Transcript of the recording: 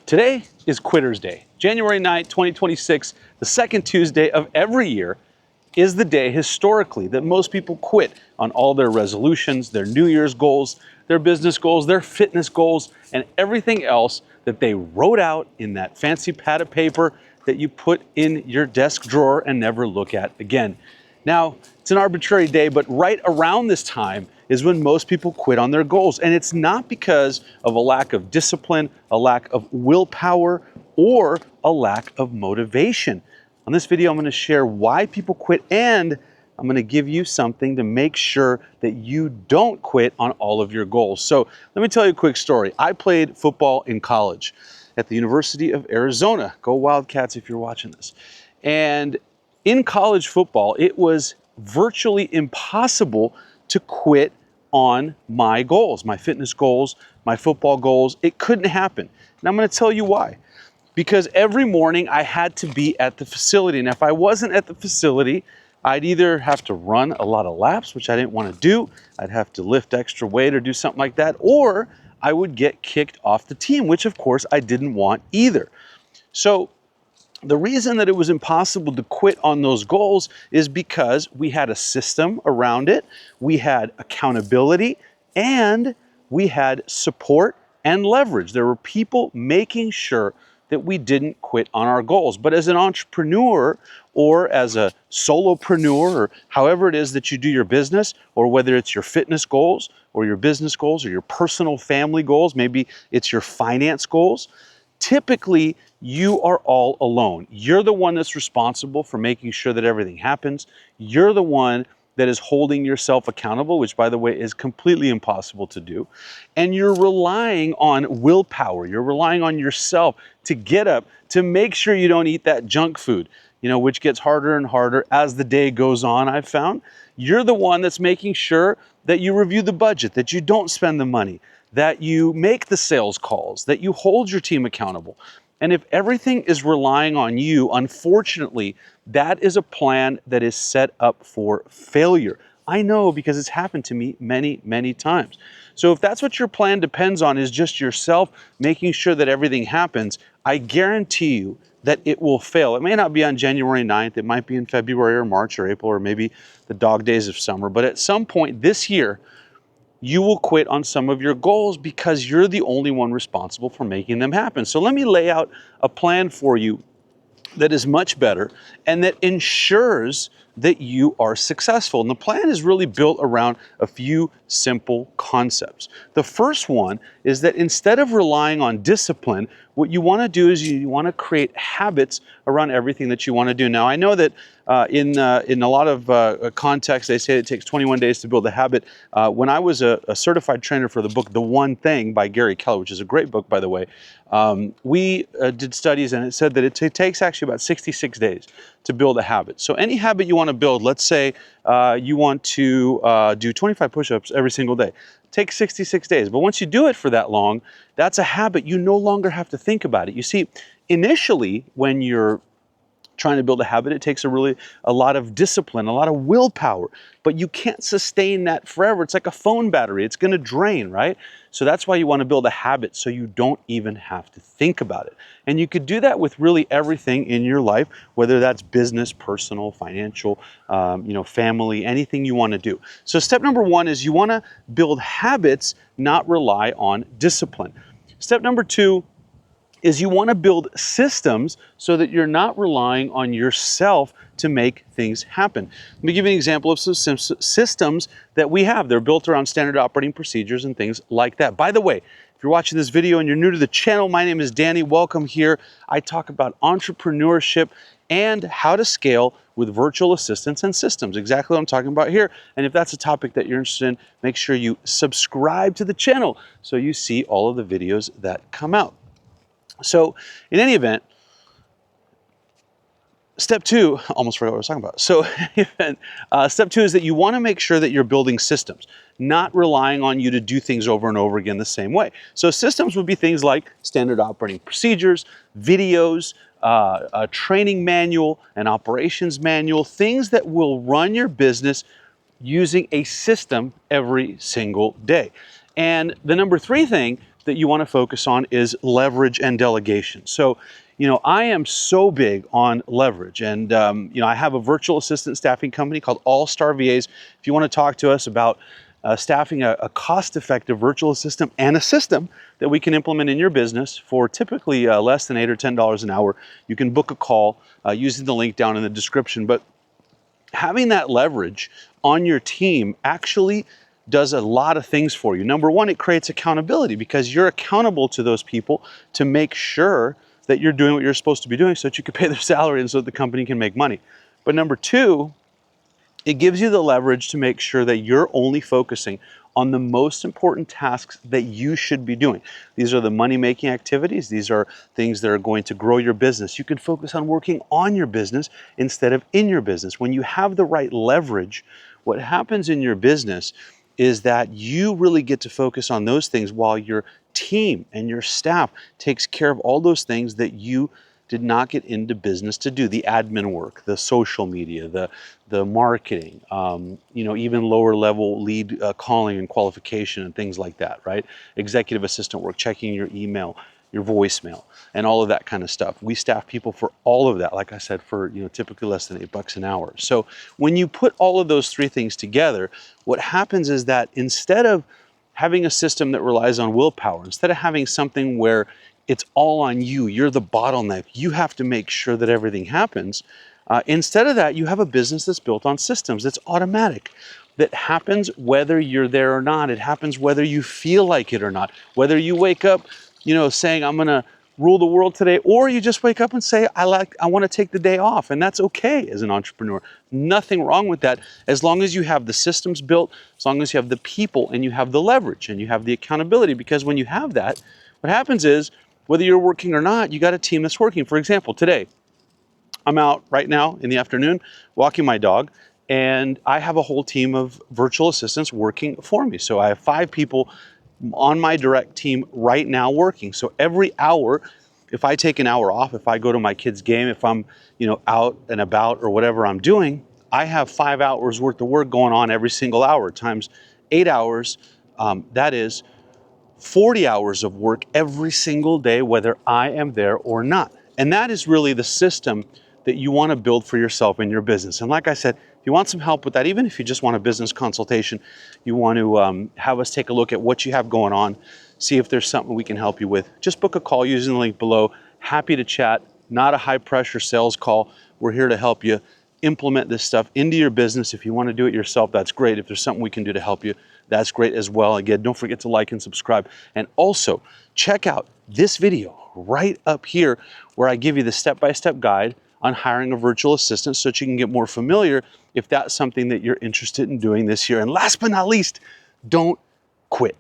Today is Quitter's Day. January 9th, 2026, the second Tuesday of every year, is the day historically that most people quit on all their resolutions, their New Year's goals, their business goals, their fitness goals, and everything else that they wrote out in that fancy pad of paper that you put in your desk drawer and never look at again. Now, it's an arbitrary day, but right around this time is when most people quit on their goals. And it's not because of a lack of discipline, a lack of willpower, or a lack of motivation. On this video, I'm going to share why people quit, and I'm going to give you something to make sure that you don't quit on all of your goals. So let me tell you a quick story. I played football in college at the University of Arizona. Go Wildcats if you're watching this. And in college football, it was virtually impossible to quit on my goals, my fitness goals, my football goals. It couldn't happen. And I'm going to tell you why. Because every morning I had to be at the facility. And if I wasn't at the facility, I'd either have to run a lot of laps, which I didn't want to do. I'd have to lift extra weight or do something like that. Or I would get kicked off the team, which of course I didn't want either. So the reason that it was impossible to quit on those goals is because we had a system around it, we had accountability, and we had support and leverage. There were people making sure that we didn't quit on our goals. But as an entrepreneur or as a solopreneur, or however it is that you do your business, or whether it's your fitness goals or your business goals or your personal family goals, maybe it's your finance goals, typically you are all alone. You're the one that's responsible for making sure that everything happens. You're the one that is holding yourself accountable, which by the way is completely impossible to do. And you're relying on willpower. You're relying on yourself to get up, to make sure you don't eat that junk food, which gets harder and harder as the day goes on, I've found. You're the one that's making sure that you review the budget, that you don't spend the money, that you make the sales calls, that you hold your team accountable. And if everything is relying on you, unfortunately, that is a plan that is set up for failure. I know because it's happened to me many, many times. So if that's what your plan depends on, is just yourself making sure that everything happens, I guarantee you that it will fail. It may not be on January 9th, it might be in February or March or April or maybe the dog days of summer, but at some point this year, you will quit on some of your goals because you're the only one responsible for making them happen. So let me lay out a plan for you that is much better and that ensures that you are successful. And the plan is really built around a few simple concepts. The first one is that instead of relying on discipline, what you want to do is you want to create habits around everything that you want to do. Now, I know that in a lot of contexts, they say it takes 21 days to build a habit. When I was a certified trainer for the book, The One Thing by Gary Keller, which is a great book, by the way, we did studies and it said that it takes actually about 66 days to build a habit. So any habit you want to build, let's say you want to do 25 push-ups every single day. Takes 66 days. But once you do it for that long, that's a habit. You no longer have to think about it. You see, initially, when you're trying to build a habit, it takes a lot of discipline, a lot of willpower, but you can't sustain that forever. It's like a phone battery. It's going to drain, right? So that's why you want to build a habit so you don't even have to think about it. And you could do that with really everything in your life, whether that's business, personal, financial, family, anything you want to do. So step number one is you want to build habits, not rely on discipline. Step number two is you want to build systems so that you're not relying on yourself to make things happen. Let me give you an example of some systems that we have. They're built around standard operating procedures and things like that. By the way, if you're watching this video and you're new to the channel, my name is Danny. Welcome here. I talk about entrepreneurship and how to scale with virtual assistants and systems. Exactly what I'm talking about here. And if that's a topic that you're interested in, make sure you subscribe to the channel so you see all of the videos that come out. So in any event, step two, almost forgot what I was talking about. So step two is that you want to make sure that you're building systems, not relying on you to do things over and over again the same way. So systems would be things like standard operating procedures, videos, a training manual, an operations manual, things that will run your business using a system every single day. And the number three thing that you want to focus on is leverage and delegation. So, I am so big on leverage, and I have a virtual assistant staffing company called All Star VAs. If you want to talk to us about staffing a cost-effective virtual assistant and a system that we can implement in your business for typically less than $8 or $10 an hour, you can book a call using the link down in the description. But having that leverage on your team actually does a lot of things for you. Number one, it creates accountability because you're accountable to those people to make sure that you're doing what you're supposed to be doing so that you can pay their salary and so that the company can make money. But number two, it gives you the leverage to make sure that you're only focusing on the most important tasks that you should be doing. These are the money-making activities. These are things that are going to grow your business. You can focus on working on your business instead of in your business. When you have the right leverage, what happens in your business is that you really get to focus on those things while your team and your staff takes care of all those things that you did not get into business to do: the admin work, the social media, the marketing, even lower level lead calling and qualification and things like that, right? Executive assistant work, checking your email, your voicemail, and all of that kind of stuff. We staff people for all of that, like I said, for typically less than $8 an hour. So when you put all of those three things together, what happens is that instead of having a system that relies on willpower, instead of having something where it's all on you, you're the bottleneck, you have to make sure that everything happens. Instead of that, you have a business that's built on systems, that's automatic, that happens whether you're there or not. It happens whether you feel like it or not. Whether you wake up, saying, I'm gonna rule the world today, or you just wake up and say, I want to take the day off. And that's okay as an entrepreneur. Nothing wrong with that, as long as you have the systems built, as long as you have the people and you have the leverage and you have the accountability. Because when you have that, what happens is, whether you're working or not, you got a team that's working. For example, today, I'm out right now in the afternoon walking my dog, and I have a whole team of virtual assistants working for me. So I have 5 people on my direct team right now working. So every hour, if I take an hour off, if I go to my kid's game, if I'm out and about or whatever I'm doing, I have 5 hours worth of work going on every single hour times 8 hours. That is 40 hours of work every single day, whether I am there or not. And that is really the system that you want to build for yourself in your business. And like I said, if you want some help with that, even if you just want a business consultation, you want to have us take a look at what you have going on, see if there's something we can help you with, just book a call using the link below. Happy to chat, not a high pressure sales call. We're here to help you implement this stuff into your business. If you want to do it yourself, that's great. If there's something we can do to help you, that's great as well. Again, don't forget to like and subscribe. And also check out this video right up here where I give you the step-by-step guide on hiring a virtual assistant so that you can get more familiar if that's something that you're interested in doing this year. And last but not least, don't quit.